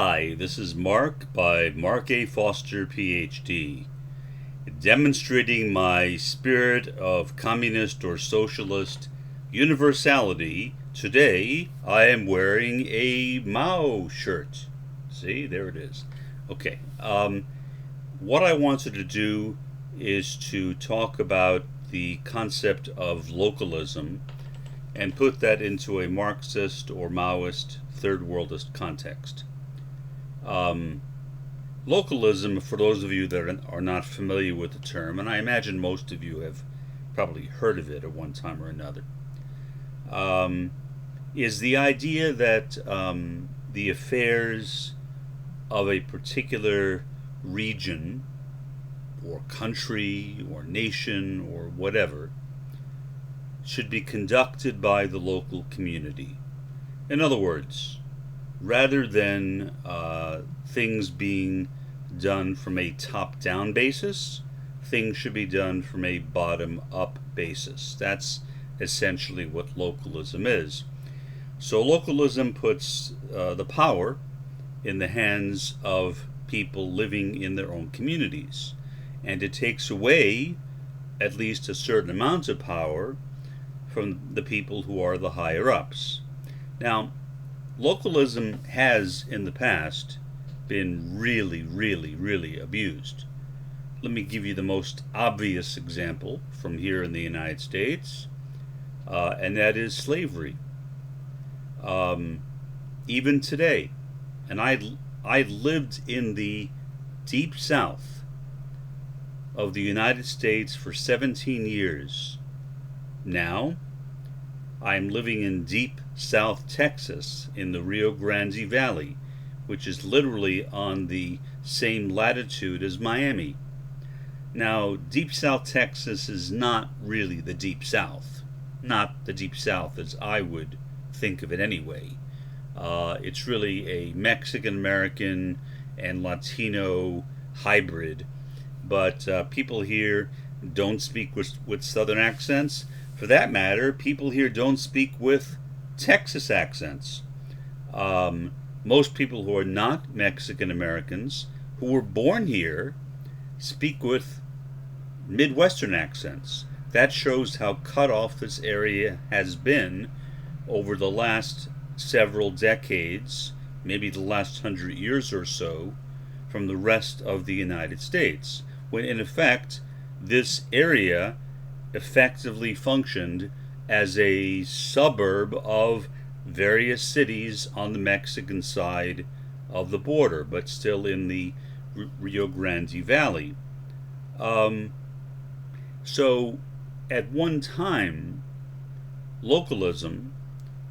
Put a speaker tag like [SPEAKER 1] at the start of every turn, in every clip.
[SPEAKER 1] Hi, this is Mark by Mark A. Foster, Ph.D. Demonstrating my spirit of communist or socialist universality, today I am wearing a Mao shirt. See, there it is. Okay, what I wanted to do is to talk about the concept of localism and put that into a Marxist or Maoist-Third Worldist context. Localism, for those of you that are not familiar with the term, and I imagine most of you have probably heard of it at one time or another, is the idea that the affairs of a particular region or country or nation or whatever should be conducted by the local community. In other words, rather than things being done from a top-down basis, things should be done from a bottom-up basis. That's essentially what localism is. So localism puts the power in the hands of people living in their own communities, and it takes away at least a certain amount of power from the people who are the higher-ups. Now, localism has, in the past, been really abused. Let me give you the most obvious example from here in the United States, and that is slavery. Even today, and I lived in the deep South of the United States for 17 years. Now, I'm living in deep South Texas in the Rio Grande Valley, which is literally on the same latitude as Miami. Now, deep South Texas is not really the deep South. Not the deep South as I would think of it anyway. It's really a Mexican-American and Latino hybrid. But people here don't speak with Southern accents. For that matter, people here don't speak with Texas accents. Most people who are not Mexican Americans, who were born here, speak with Midwestern accents. That shows how cut off this area has been over the last several decades, maybe the last 100 years or so, from the rest of the United States, when in effect this area effectively functioned as a suburb of various cities on the Mexican side of the border, but still in the Rio Grande Valley. So at one time, localism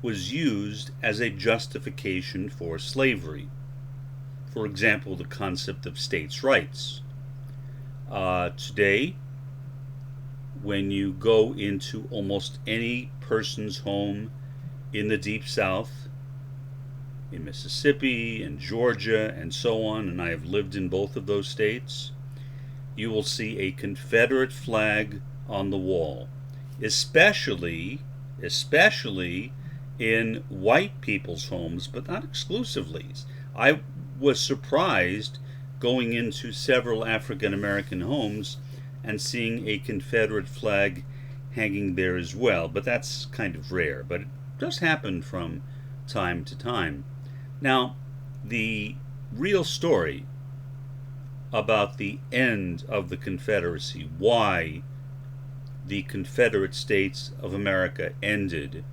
[SPEAKER 1] was used as a justification for slavery. For example, the concept of states' rights. Today, when you go into almost any person's home in the Deep South, in Mississippi and Georgia and so on, and I have lived in both of those states, you will see a Confederate flag on the wall, especially in white people's homes, but not exclusively. I was surprised going into several African American homes and seeing a Confederate flag hanging there as well, but that's kind of rare, but it does happen from time to time. Now, the real story about the end of the Confederacy, why the Confederate States of America ended,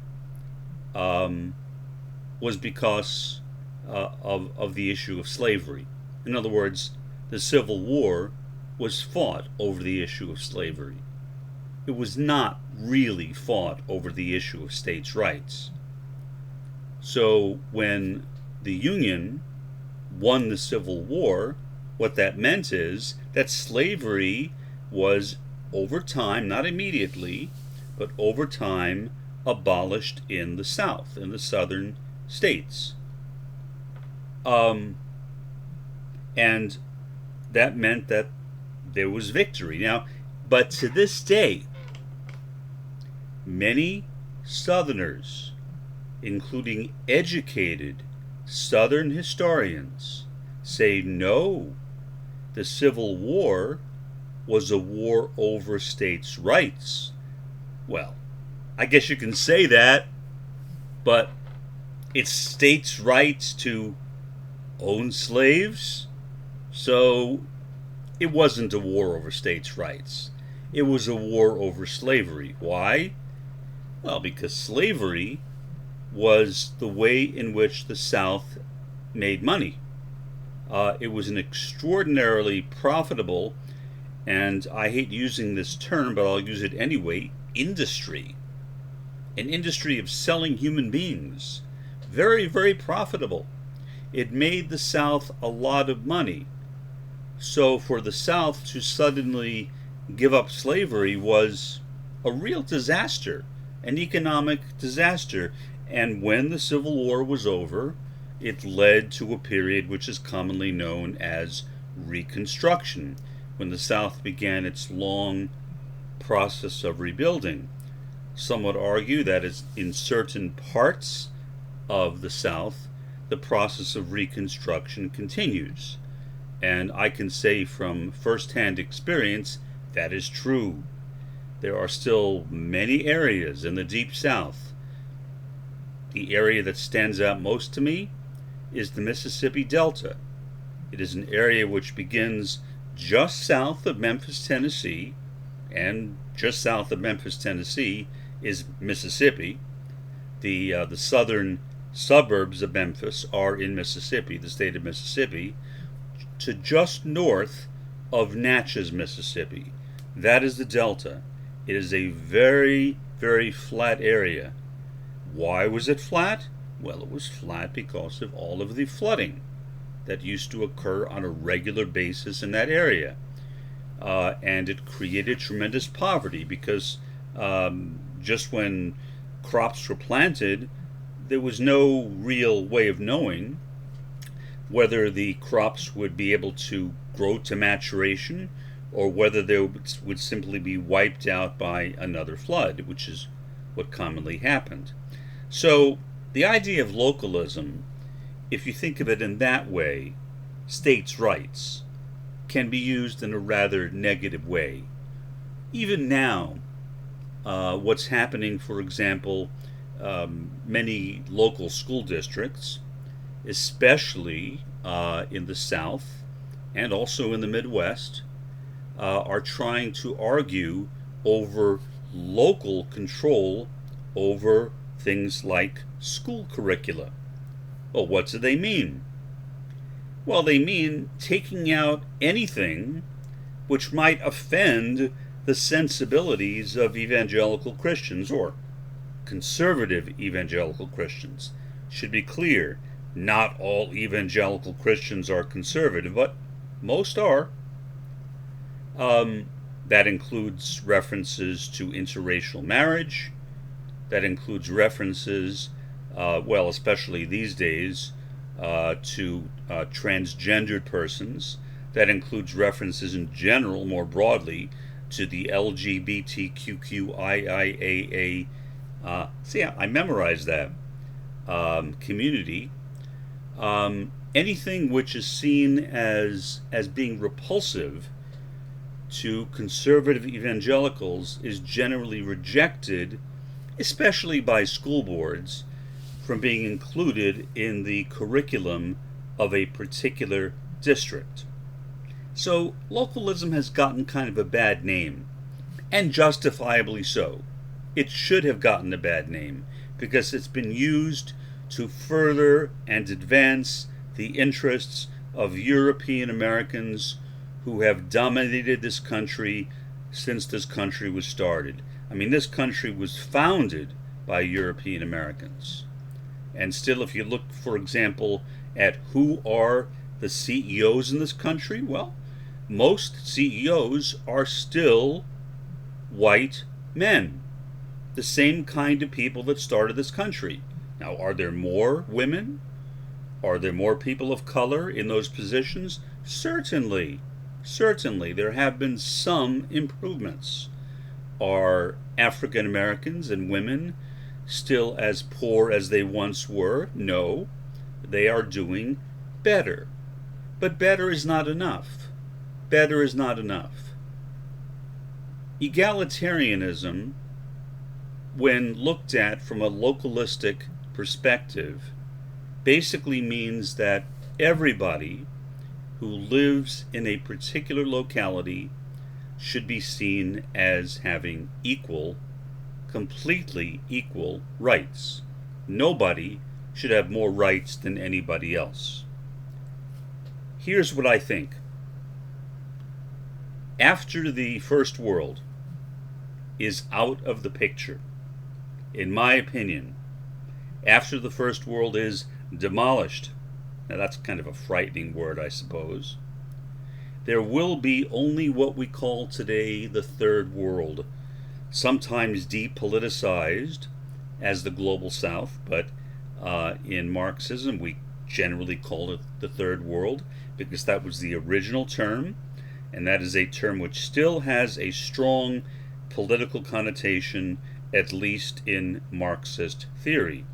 [SPEAKER 1] was because of the issue of slavery. In other words, the Civil War was fought over the issue of slavery. It was not really fought over the issue of states' rights. So when the Union won the Civil War, what that meant is that slavery was, over time, not immediately, but over time, abolished in the South, in the southern states. And that meant that there was victory. Now, but to this day, many Southerners, including educated Southern historians say no, the Civil War was a war over states' rights. Well, I guess you can say that, but it's states' rights to own slaves, so it wasn't a war over states' rights. It was a war over slavery. Why? Well, because slavery was the way in which the South made money. It was an extraordinarily profitable, and I hate using this term, but I'll use it anyway, industry. An industry of selling human beings. Very, very profitable. It made the South a lot of money. So for the South to suddenly give up slavery was a real disaster, an economic disaster. And when the Civil War was over, it led to a period which is commonly known as Reconstruction, when the South began its long process of rebuilding. Some would argue that in certain parts of the South, the process of Reconstruction continues. And I can say from first-hand experience that is true. There are still many areas in the Deep South. The area that stands out most to me is the Mississippi Delta. It is an area which begins just south of Memphis, Tennessee, and just south of Memphis, Tennessee is Mississippi. The southern suburbs of Memphis are in Mississippi, the state of Mississippi, to just north of Natchez, Mississippi. That is the Delta. It is a very, very flat area. Why was it flat? Well, it was flat because of all of the flooding that used to occur on a regular basis in that area. And it created tremendous poverty because just when crops were planted, there was no real way of knowing whether the crops would be able to grow to maturation or whether they would simply be wiped out by another flood, which is what commonly happened. So the idea of localism, if you think of it in that way, states' rights, can be used in a rather negative way. Even now, what's happening, for example, many local school districts, especially in the South and also in the Midwest, are trying to argue over local control over things like school curricula. Well, what do they mean? Well, they mean taking out anything which might offend the sensibilities of evangelical Christians or conservative evangelical Christians. Should be clear, not all evangelical Christians are conservative, but most are. That includes references to interracial marriage. That includes references, well, especially these days, to transgendered persons. That includes references in general, more broadly, to the LGBTQIAA, see, I memorized that, community. Anything which is seen as being repulsive to conservative evangelicals is generally rejected, especially by school boards, from being included in the curriculum of a particular district. So localism has gotten kind of a bad name, and justifiably so. It should have gotten a bad name because it's been used to further and advance the interests of European Americans who have dominated this country since this country was started. I mean, this country was founded by European Americans. And still, if you look, for example, at who are the CEOs in this country, well, most CEOs are still white men, the same kind of people that started this country. Now, are there more women? Are there more people of color in those positions? Certainly. Certainly. There have been some improvements. Are African Americans and women still as poor as they once were? No. they are doing better. But better is not enough. Better is not enough. Egalitarianism, when looked at from a localistic perspective, basically means that everybody who lives in a particular locality should be seen as having equal, completely equal rights. Nobody should have more rights than anybody else. Here's what I think. After the First World is out of the picture, in my opinion, after the First World is demolished, now that's kind of a frightening word, I suppose, there will be only what we call today the Third World, sometimes depoliticized as the Global South, but in Marxism we generally call it the Third World because that was the original term, and that is a term which still has a strong political connotation, at least in Marxist theory.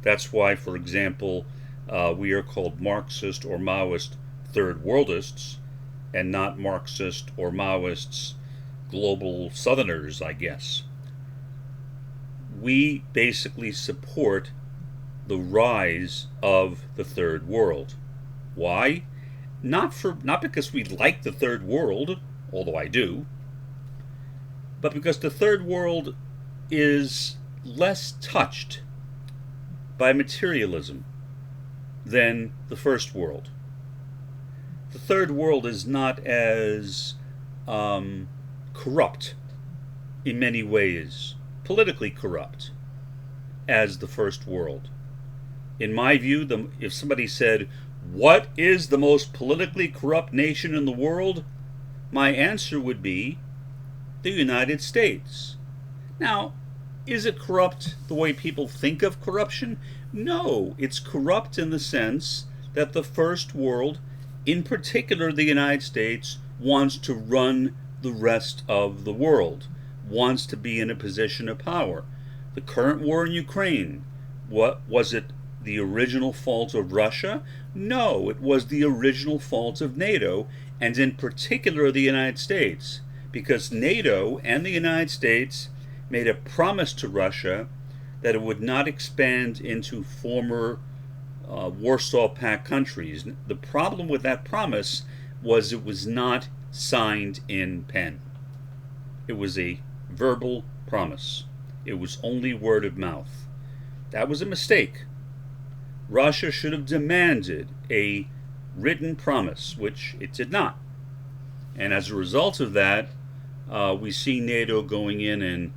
[SPEAKER 1] That's why, for example, we are called Marxist or Maoist-Third Worldists, and not Marxist or Maoists, global Southerners, I guess. We basically support the rise of the Third World. Why? Not because we like the Third World, although I do, but because the Third World is less touched by materialism than the First World. The Third World is not as corrupt in many ways, politically corrupt, as the First World. In my view, if somebody said, "What is the most politically corrupt nation in the world?" my answer would be the United States. Now, is it corrupt the way people think of corruption? No, it's corrupt in the sense that the First World, in particular the United States, wants to run the rest of the world, wants to be in a position of power. The current war in Ukraine, what was it? The original fault of Russia? No, it was the original fault of NATO, and in particular the United States, because NATO and the United States made a promise to Russia that it would not expand into former Warsaw Pact countries. The problem with that promise was it was not signed in pen. It was a verbal promise. It was only word of mouth. That was a mistake. Russia should have demanded a written promise, which it did not. And as a result of that, we see NATO going in and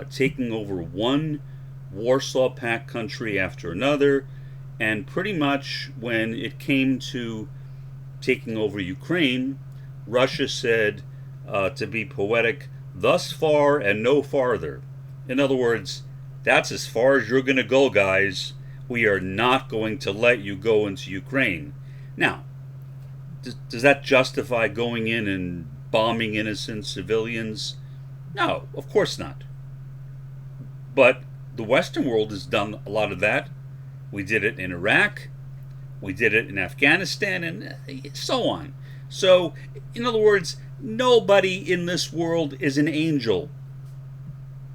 [SPEAKER 1] taking over one Warsaw Pact country after another, and pretty much when it came to taking over Ukraine, Russia said, to be poetic, "Thus far and no farther." In other words, that's as far as you're going to go, guys. We are not going to let you go into Ukraine. Now, does that justify going in and bombing innocent civilians? No, of course not. But the Western world has done a lot of that. We did it in Iraq, we did it in Afghanistan, and so on. So, in other words, nobody in this world is an angel.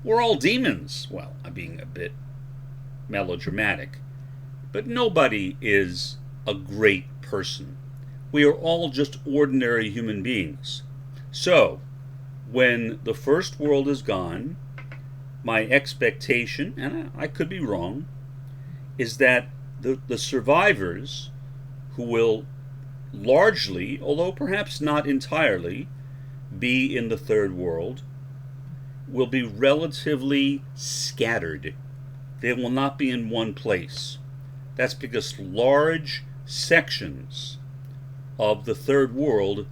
[SPEAKER 1] We're all demons. Well, I'm being a bit melodramatic. But nobody is a great person. We are all just ordinary human beings. So, when the First World is gone, my expectation, and I could be wrong, is that the survivors, who will largely, although perhaps not entirely, be in the Third World, will be relatively scattered. They will not be in one place. That's because large sections of the Third World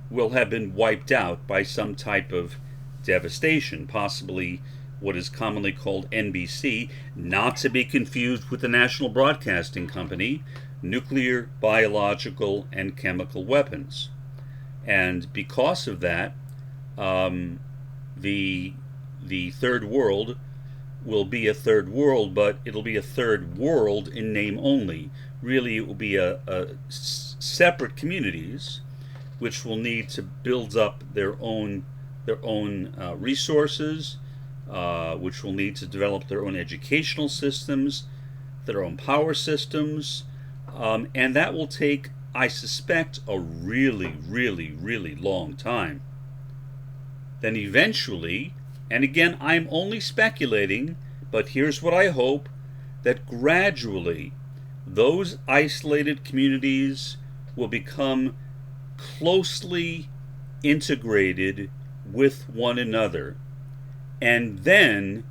[SPEAKER 1] will have been wiped out by some type of devastation, possibly what is commonly called NBC, not to be confused with the National Broadcasting Company, nuclear, biological, and chemical weapons. And because of that, the Third World will be a third world, but it'll be a third world in name only. really it will be separate communities which will need to build up their own resources, which will need to develop their own educational systems, their own power systems, and that will take, I suspect, a really, really, really long time. Then eventually, and again, I'm only speculating, but here's what I hope, that gradually those isolated communities will become closely integrated with one another, and then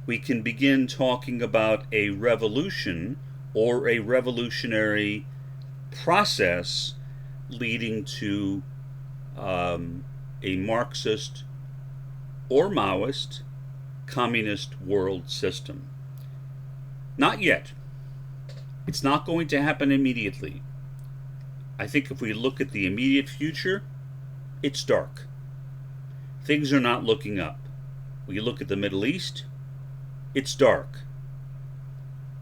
[SPEAKER 1] we can begin talking about a revolution or a revolutionary process leading to a Marxist or Maoist communist world system. Not yet. It's not going to happen immediately. I think if we look at the immediate future, it's dark. Things are not looking up. We look at the Middle East, it's dark.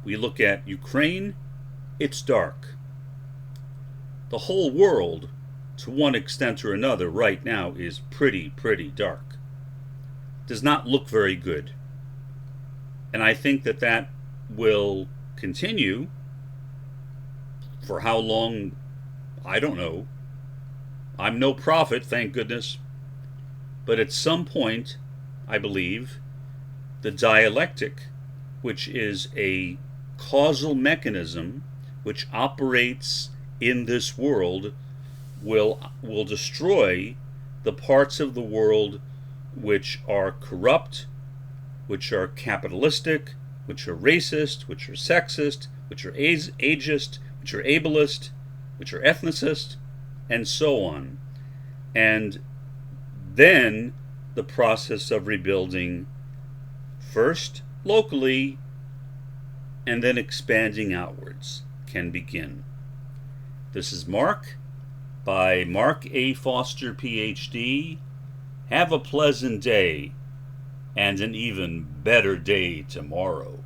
[SPEAKER 1] We look at Ukraine, it's dark. The whole world, to one extent or another, right now is pretty dark. Does not look very good. And I think that that will continue. For how long, I don't know. I'm no prophet, thank goodness. But at some point, I believe, the dialectic, which is a causal mechanism which operates in this world, will destroy the parts of the world which are corrupt, which are capitalistic, which are racist, which are sexist, which are ageist, which are ableist, which are ethnicist, and so on. And then the process of rebuilding, first locally and then expanding outwards, can begin. This is Mark, by Mark A. Foster, Ph.D. Have a pleasant day, and an even better day tomorrow.